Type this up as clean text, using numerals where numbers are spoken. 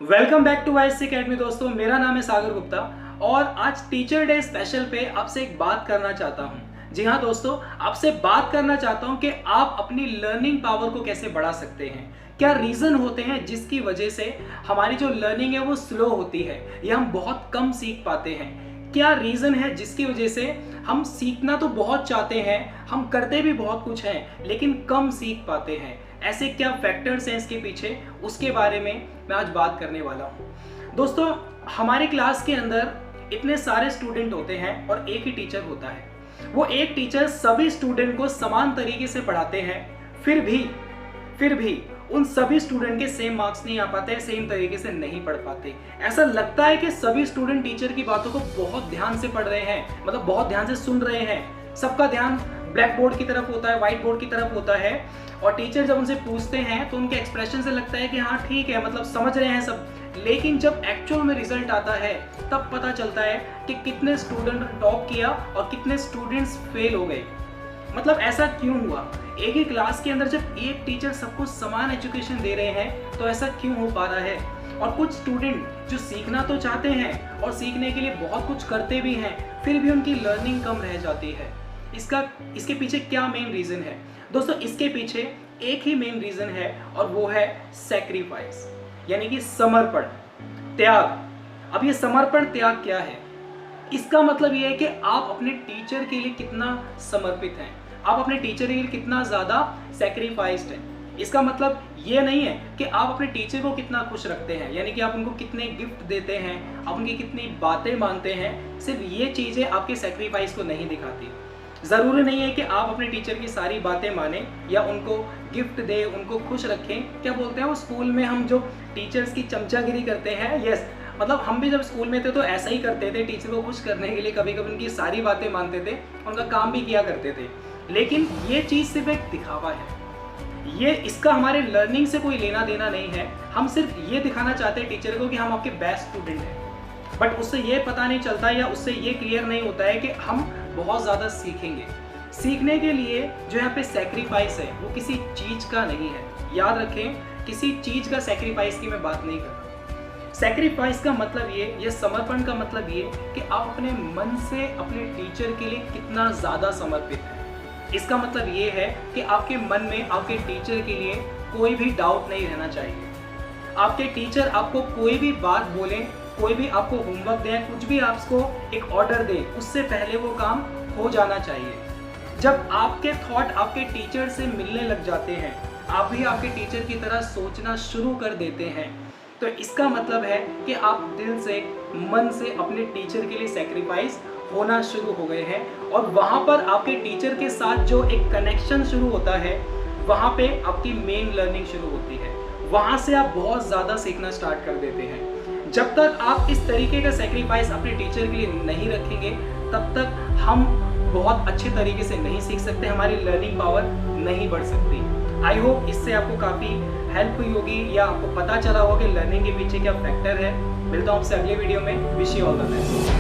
Welcome back to Vice Academy. दोस्तों, मेरा नाम है सागर गुप्ता और आज टीचर डे स्पेशल पे आपसे एक बात करना चाहता हूं। जी हाँ दोस्तों, आपसे बात करना चाहता हूं कि आप अपनी लर्निंग पावर को कैसे बढ़ा सकते हैं। क्या रीज़न होते हैं जिसकी वजह से हमारी जो लर्निंग है वो स्लो होती है या हम बहुत कम सीख पाते हैं। क्या रीज़न है जिसकी वजह से हम सीखना तो बहुत चाहते हैं, हम करते भी बहुत कुछ हैं, लेकिन कम सीख पाते हैं। ऐसे क्या फैक्टर्स हैं इसके पीछे, उसके बारे में मैं आज बात करने वाला हूँ। दोस्तों, हमारी क्लास के अंदर इतने सारे स्टूडेंट होते हैं और एक ही टीचर होता है। वो एक टीचर सभी स्टूडेंट को समान तरीके से पढ़ाते हैं, फिर भी उन सभी स्टूडेंट के सेम मार्क्स नहीं आ पाते, सेम तरीके से नहीं पढ़ पाते। ऐसा लगता है कि सभी स्टूडेंट टीचर की बातों को बहुत ध्यान से पढ़ रहे हैं, मतलब बहुत ध्यान से सुन रहे हैं। सबका ध्यान ब्लैक बोर्ड की तरफ होता है, व्हाइट बोर्ड की तरफ होता है, और टीचर जब उनसे पूछते हैं तो उनके एक्सप्रेशन से लगता है कि हाँ ठीक है, मतलब समझ रहे हैं सब। लेकिन जब एक्चुअल में रिजल्ट आता है तब पता चलता है कि कितने स्टूडेंट टॉप किया और कितने स्टूडेंट्स फेल हो गए। मतलब ऐसा क्यों हुआ? एक ही क्लास के अंदर जब एक टीचर सबको समान एजुकेशन दे रहे हैं तो ऐसा क्यों हो पा रहा है? और कुछ स्टूडेंट जो सीखना तो चाहते हैं और सीखने के लिए बहुत कुछ करते भी हैं, फिर भी उनकी लर्निंग कम रह जाती है। इसके पीछे क्या मेन रीज़न है? दोस्तों, इसके पीछे एक ही मेन रीज़न है और वो है सैक्रिफाइस, यानी कि समर्पण, त्याग। अब ये समर्पण त्याग क्या है? इसका मतलब ये है कि आप अपने टीचर के लिए कितना समर्पित हैं, आप अपने टीचर के लिए कितना ज़्यादा सैक्रिफाइस्ड हैं। इसका मतलब ये नहीं है कि आप अपने टीचर को कितना खुश रखते हैं, यानी कि आप उनको कितने गिफ्ट देते हैं, आप उनकी कितनी बातें मानते हैं। सिर्फ ये चीज़ें आपके सैक्रिफाइस को नहीं दिखाती। ज़रूरी नहीं है कि आप अपने टीचर की सारी बातें मानें या उनको गिफ्ट दें, उनको खुश रखें। क्या बोलते हैं वो स्कूल में हम जो टीचर्स की चमचागिरी करते हैं, यस, मतलब हम भी जब स्कूल में थे तो ऐसा ही करते थे, टीचर को खुश करने के लिए कभी कभी उनकी सारी बातें मानते थे, उनका काम भी किया करते थे। लेकिन ये चीज़ सिर्फ एक दिखावा है, इसका हमारे लर्निंग से कोई लेना देना नहीं है। हम सिर्फ ये दिखाना चाहते हैं टीचर को कि हम आपके बेस्ट स्टूडेंट हैं, बट उससे ये पता नहीं चलता या उससे ये क्लियर नहीं होता है कि हम बहुत ज़्यादा सीखेंगे। सीखने के लिए जो यहाँ पे सैक्रिफाइस है वो किसी चीज़ का नहीं है। याद रखें, किसी चीज़ का सैक्रिफाइस की मैं बात नहीं कर रहा। सैक्रिफाइस का मतलब ये समर्पण का मतलब ये कि आप अपने मन से अपने टीचर के लिए कितना ज़्यादा समर्पित हैं। इसका मतलब ये है कि आपके मन में आपके टीचर के लिए कोई भी डाउट नहीं रहना चाहिए। आपके टीचर आपको कोई भी बात बोलें, कोई भी आपको होमवर्क दें, कुछ भी आपको एक ऑर्डर दें, उससे पहले वो काम हो जाना चाहिए। जब आपके थॉट आपके टीचर से मिलने लग जाते हैं, आप भी आपके टीचर की तरह सोचना शुरू कर देते हैं, तो इसका मतलब है कि आप दिल से, मन से अपने टीचर के लिए सैक्रिफाइस होना शुरू हो गए हैं। और वहाँ पर आपके टीचर के साथ जो एक कनेक्शन शुरू होता है, वहाँ पे आपकी मेन लर्निंग शुरू होती है। वहाँ से आप बहुत ज़्यादा सीखना स्टार्ट कर देते हैं। जब तक आप इस तरीके का सैक्रिफाइस अपने टीचर के लिए नहीं रखेंगे, तब तक हम बहुत अच्छे तरीके से नहीं सीख सकते, हमारी लर्निंग पावर नहीं बढ़ सकती। आई होप इससे आपको काफ़ी हेल्प हुई होगी या आपको पता चला होगा कि लर्निंग के पीछे क्या फैक्टर है। मिलता हूँ आपसे अगले वीडियो में। Wish you all the best.